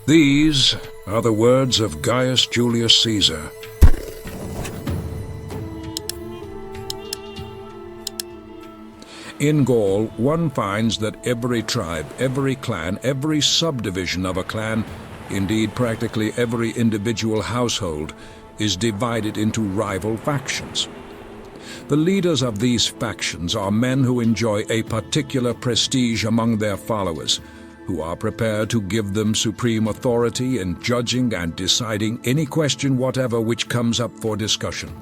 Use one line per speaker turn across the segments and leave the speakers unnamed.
These are the words of Gaius Julius Caesar. In Gaul, one finds that every tribe, every clan, every subdivision of a clan, indeed practically every individual household, is divided into rival factions. The leaders of these factions are men who enjoy a particular prestige among their followers, who are prepared to give them supreme authority in judging and deciding any question whatever which comes up for discussion.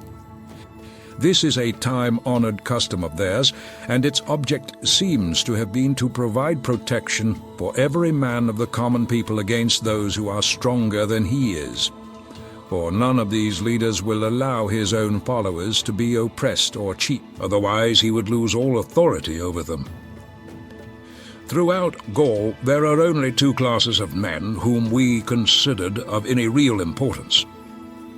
This is a time-honored custom of theirs, and its object seems to have been to provide protection for every man of the common people against those who are stronger than he is. For none of these leaders will allow his own followers to be oppressed or cheat, otherwise he would lose all authority over them. Throughout Gaul, there are only two classes of men whom we considered of any real importance.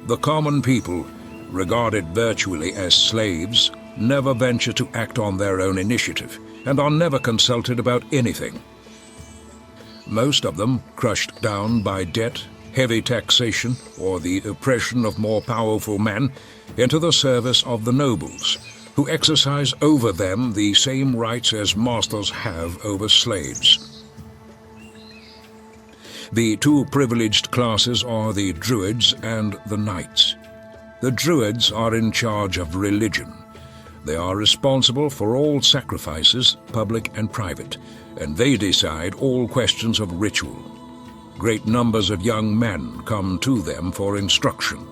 The common people, regarded virtually as slaves, never venture to act on their own initiative, and are never consulted about anything. Most of them, crushed down by debt, heavy taxation, or the oppression of more powerful men, enter the service of the nobles, who exercise over them the same rights as masters have over slaves. The two privileged classes are the Druids and the Knights. The Druids are in charge of religion. They are responsible for all sacrifices, public and private, and they decide all questions of ritual. Great numbers of young men come to them for instruction,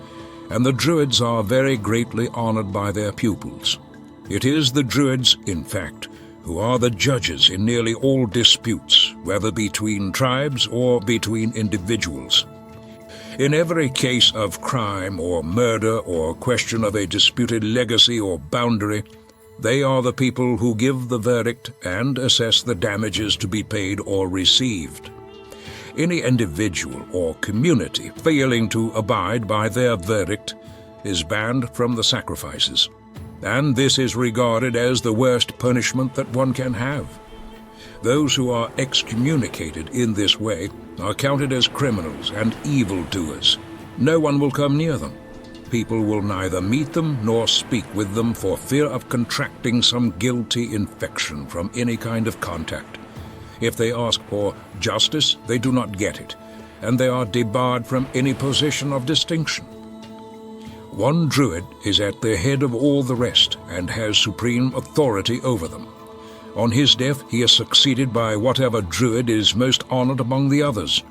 and the Druids are very greatly honored by their pupils. It is the Druids, in fact, who are the judges in nearly all disputes, whether between tribes or between individuals. In every case of crime or murder or question of a disputed legacy or boundary, they are the people who give the verdict and assess the damages to be paid or received. Any individual or community failing to abide by their verdict is banned from the sacrifices, and this is regarded as the worst punishment that one can have. Those who are excommunicated in this way are counted as criminals and evildoers. No one will come near them. People will neither meet them nor speak with them for fear of contracting some guilty infection from any kind of contact. If they ask for justice, they do not get it, and they are debarred from any position of distinction. One Druid is at the head of all the rest and has supreme authority over them. On his death, he is succeeded by whatever Druid is most honored among the others.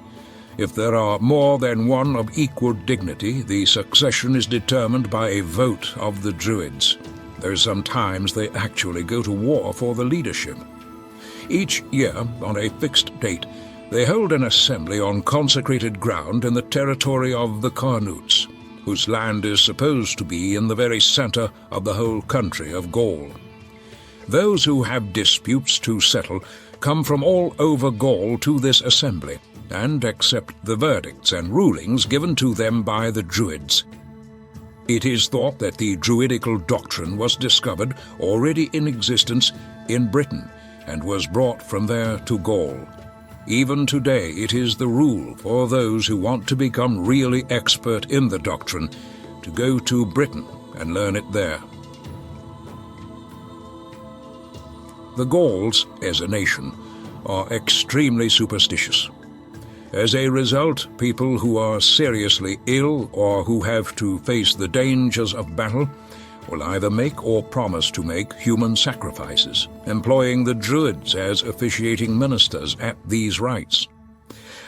If there are more than one of equal dignity, the succession is determined by a vote of the Druids, though sometimes they actually go to war for the leadership. Each year, on a fixed date, they hold an assembly on consecrated ground in the territory of the Carnutes, whose land is supposed to be in the very center of the whole country of Gaul. Those who have disputes to settle come from all over Gaul to this assembly, and accept the verdicts and rulings given to them by the Druids. It is thought that the Druidical doctrine was discovered already in existence in Britain, and was brought from there to Gaul. Even today it is the rule for those who want to become really expert in the doctrine to go to Britain and learn it there. The Gauls, as a nation, are extremely superstitious. As a result, people who are seriously ill or who have to face the dangers of battle will either make or promise to make human sacrifices, employing the Druids as officiating ministers at these rites.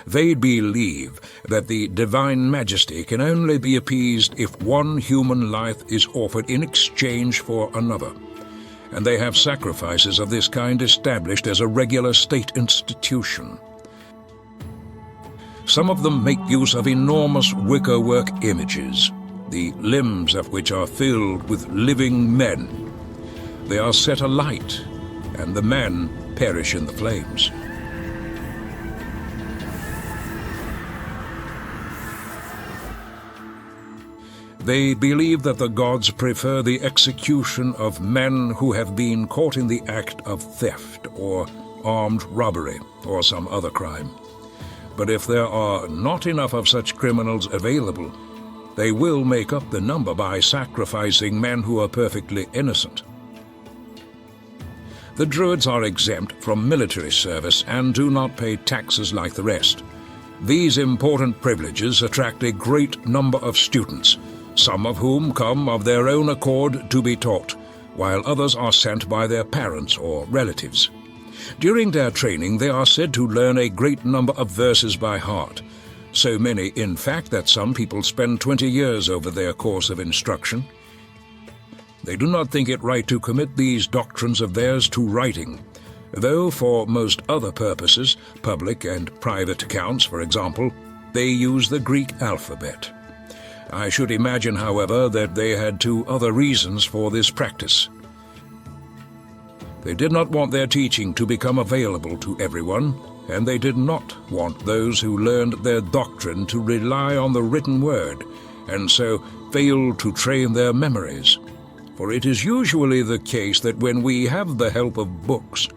They believe that the divine majesty can only be appeased if one human life is offered in exchange for another, and they have sacrifices of this kind established as a regular state institution. Some of them make use of enormous wickerwork images, the limbs of which are filled with living men. They are set alight, and the men perish in the flames. They believe that the gods prefer the execution of men who have been caught in the act of theft or armed robbery or some other crime. but if there are not enough of such criminals available, they will make up the number by sacrificing men who are perfectly innocent. The Druids are exempt from military service and do not pay taxes like the rest. These important privileges attract a great number of students, some of whom come of their own accord to be taught, while others are sent by their parents or relatives. During their training, they are said to learn a great number of verses by heart, so many, in fact, that some people spend 20 years over their course of instruction. They do not think it right to commit these doctrines of theirs to writing, though for most other purposes, public and private accounts, for example, they use the Greek alphabet. I should imagine, however, that they had two other reasons for this practice. They did not want their teaching to become available to everyone, and they did not want those who learned their doctrine to rely on the written word, and so fail to train their memories. For it is usually the case that when we have the help of books,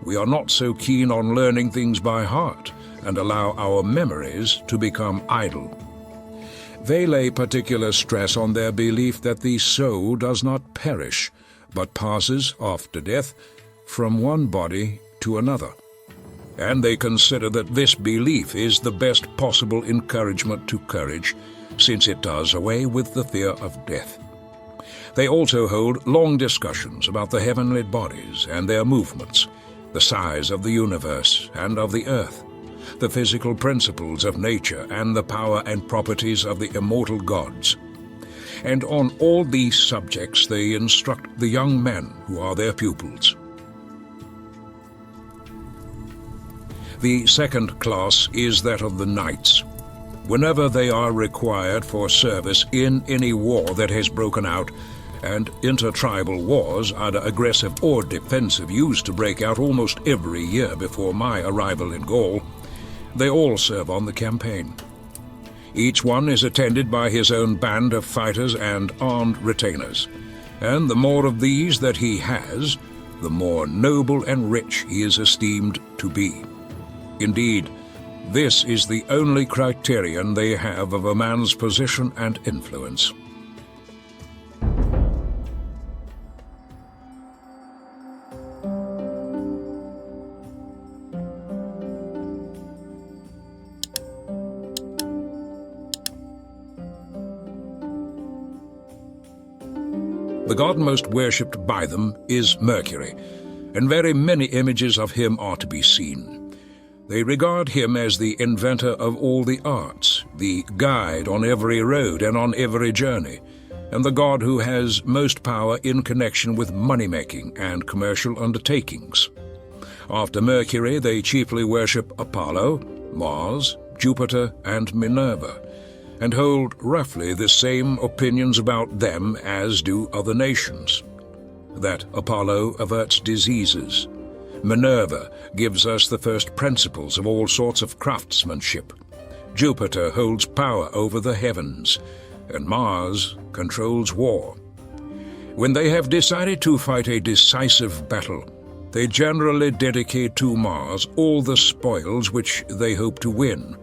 we are not so keen on learning things by heart and allow our memories to become idle. They lay particular stress on their belief that the soul does not perish, but passes, after death, from one body to another. And they consider that this belief is the best possible encouragement to courage, since it does away with the fear of death. They also hold long discussions about the heavenly bodies and their movements, the size of the universe and of the earth, the physical principles of nature and the power and properties of the immortal gods. And on all these subjects they instruct the young men who are their pupils. The second class is that of the knights. Whenever they are required for service in any war that has broken out, and intertribal wars, either aggressive or defensive, used to break out almost every year before my arrival in Gaul, they all serve on the campaign. Each one is attended by his own band of fighters and armed retainers, and the more of these that he has, the more noble and rich he is esteemed to be. Indeed, this is the only criterion they have of a man's position and influence. The god most worshipped by them is Mercury, and very many images of him are to be seen. They regard him as the inventor of all the arts, the guide on every road and on every journey, and the god who has most power in connection with money-making and commercial undertakings. After Mercury, they chiefly worship Apollo, Mars, Jupiter, and Minerva, and hold roughly the same opinions about them as do other nations. That Apollo averts diseases, Minerva gives us the first principles of all sorts of craftsmanship, Jupiter holds power over the heavens, and Mars controls war. When they have decided to fight a decisive battle, they generally dedicate to Mars all the spoils which they hope to win,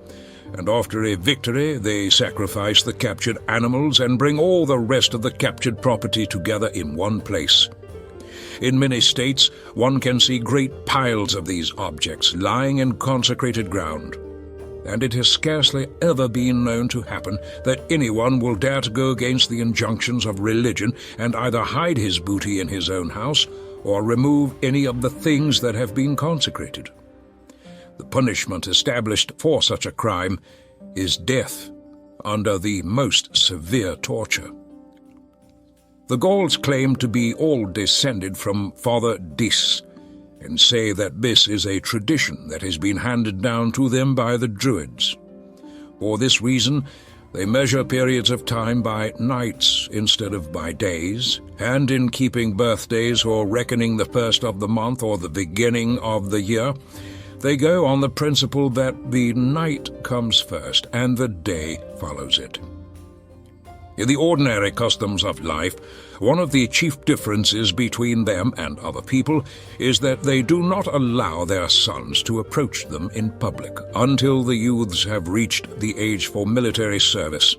and after a victory they sacrifice the captured animals and bring all the rest of the captured property together in one place. In many states one can see great piles of these objects lying in consecrated ground, and it has scarcely ever been known to happen that anyone will dare to go against the injunctions of religion and either hide his booty in his own house or remove any of the things that have been consecrated. The punishment established for such a crime is death under the most severe torture. The Gauls claim to be all descended from Father Dis, and say that this is a tradition that has been handed down to them by the Druids. For this reason, they measure periods of time by nights instead of by days, and in keeping birthdays or reckoning the first of the month or the beginning of the year, they go on the principle that the night comes first and the day follows it. In the ordinary customs of life, one of the chief differences between them and other people is that they do not allow their sons to approach them in public until the youths have reached the age for military service.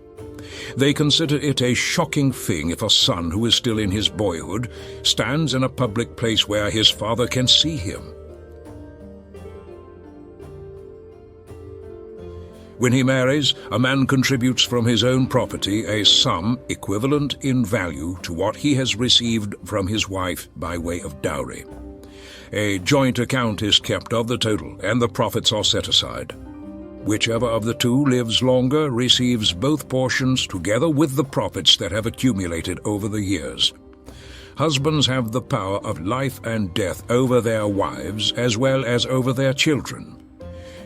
They consider it a shocking thing if a son who is still in his boyhood stands in a public place where his father can see him. When he marries, a man contributes from his own property a sum equivalent in value to what he has received from his wife by way of dowry. A joint account is kept of the total, and the profits are set aside. Whichever of the two lives longer receives both portions together with the profits that have accumulated over the years. Husbands have the power of life and death over their wives as well as over their children.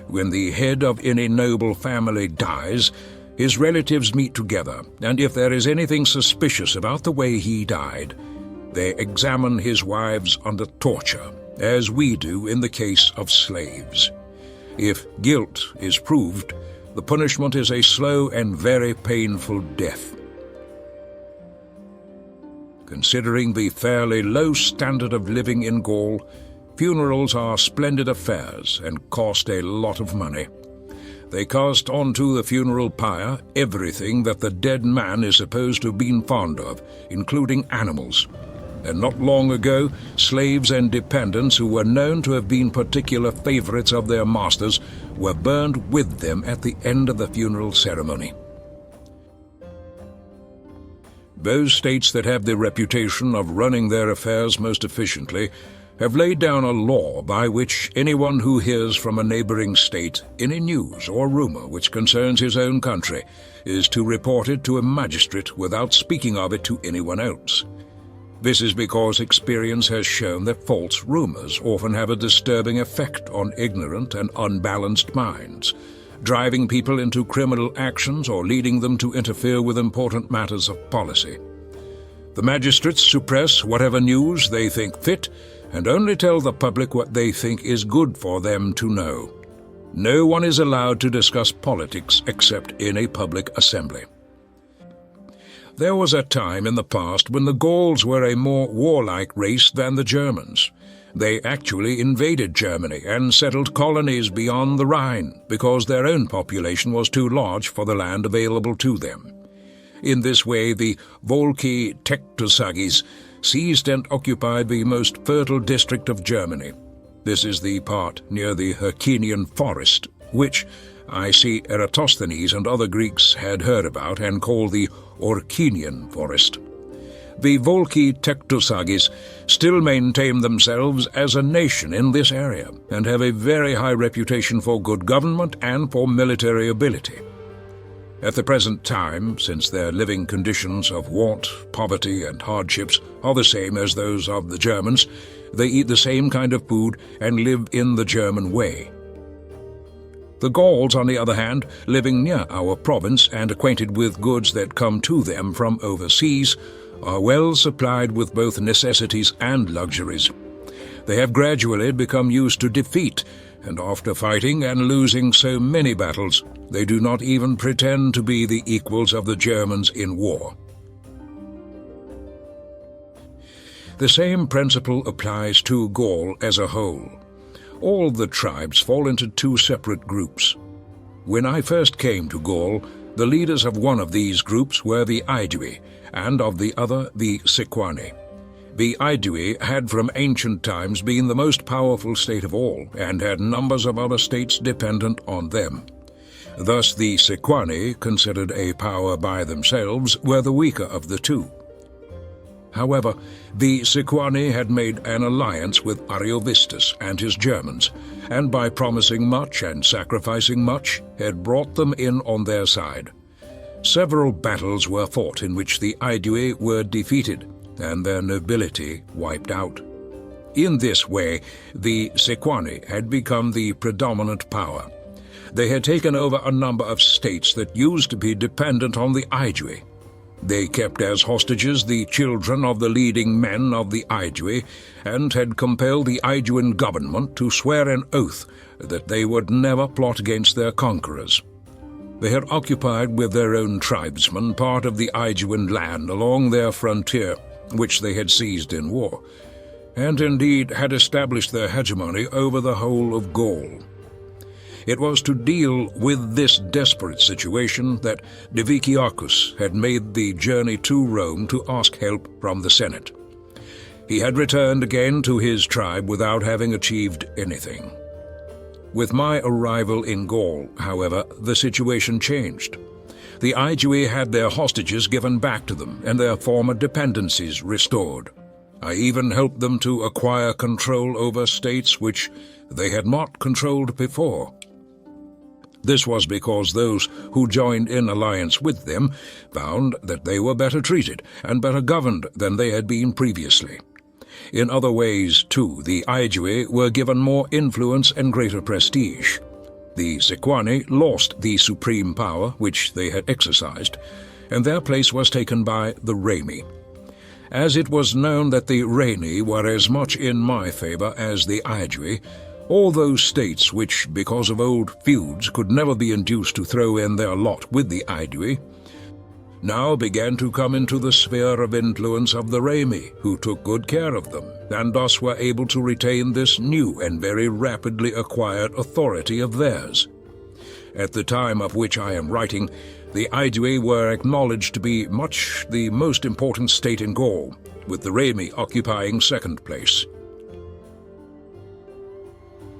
When the head of any noble family dies, his relatives meet together, and if there is anything suspicious about the way he died, they examine his wives under torture, as we do in the case of slaves. If guilt is proved, the punishment is a slow and very painful death. Considering the fairly low standard of living in Gaul, funerals are splendid affairs and cost a lot of money. They cast onto the funeral pyre everything that the dead man is supposed to have been fond of, including animals. And not long ago, slaves and dependents who were known to have been particular favorites of their masters were burned with them at the end of the funeral ceremony. Those states that have the reputation of running their affairs most efficiently have laid down a law by which anyone who hears from a neighboring state any news or rumor which concerns his own country is to report it to a magistrate without speaking of it to anyone else. This is because experience has shown that false rumors often have a disturbing effect on ignorant and unbalanced minds, driving people into criminal actions or leading them to interfere with important matters of policy. The magistrates suppress whatever news they think fit and only tell the public what they think is good for them to know. No one is allowed to discuss politics except in a public assembly. There was a time in the past when the Gauls were a more warlike race than the Germans. They actually invaded Germany and settled colonies beyond the Rhine because their own population was too large for the land available to them. In this way, the Volci Tectosagis seized and occupied the most fertile district of Germany. This is the part near the Hercynian forest, which I see Eratosthenes and other Greeks had heard about and called the Orcinian forest. The Volci Tectosagis still maintain themselves as a nation in this area and have a very high reputation for good government and for military ability. At the present time, since their living conditions of want, poverty, and hardships are the same as those of the Germans, they eat the same kind of food and live in the German way. The Gauls, on the other hand, living near our province and acquainted with goods that come to them from overseas, are well supplied with both necessities and luxuries. They have gradually become used to defeat, and after fighting and losing so many battles, they do not even pretend to be the equals of the Germans in war. The same principle applies to Gaul as a whole. All the tribes fall into two separate groups. When I first came to Gaul, the leaders of one of these groups were the Aedui, and of the other the Sequani. The Aedui had from ancient times been the most powerful state of all, and had numbers of other states dependent on them. Thus the Sequani, considered a power by themselves, were the weaker of the two. However, the Sequani had made an alliance with Ariovistus and his Germans, and by promising much and sacrificing much, had brought them in on their side. Several battles were fought in which the Aedui were defeated, and their nobility wiped out. In this way, the Sequani had become the predominant power. They had taken over a number of states that used to be dependent on the Aedui. They kept as hostages the children of the leading men of the Aedui, and had compelled the Aeduan government to swear an oath that they would never plot against their conquerors. They had occupied with their own tribesmen part of the Aegean land along their frontier, which they had seized in war, and indeed had established their hegemony over the whole of Gaul. It was to deal with this desperate situation that Diviciacus had made the journey to Rome to ask help from the Senate. He had returned again to his tribe without having achieved anything. With my arrival in Gaul, however, the situation changed. The Aedui had their hostages given back to them and their former dependencies restored. I even helped them to acquire control over states which they had not controlled before. This was because those who joined in alliance with them found that they were better treated and better governed than they had been previously. In other ways, too, the Aedui were given more influence and greater prestige. The Sequani lost the supreme power which they had exercised, and their place was taken by the Remi. As it was known that the Reni were as much in my favor as the Aedui, all those states which, because of old feuds, could never be induced to throw in their lot with the Aedui, now began to come into the sphere of influence of the Remi, who took good care of them, and thus were able to retain this new and very rapidly acquired authority of theirs. At the time of which I am writing, the Aedui were acknowledged to be much the most important state in Gaul, with the Remi occupying second place.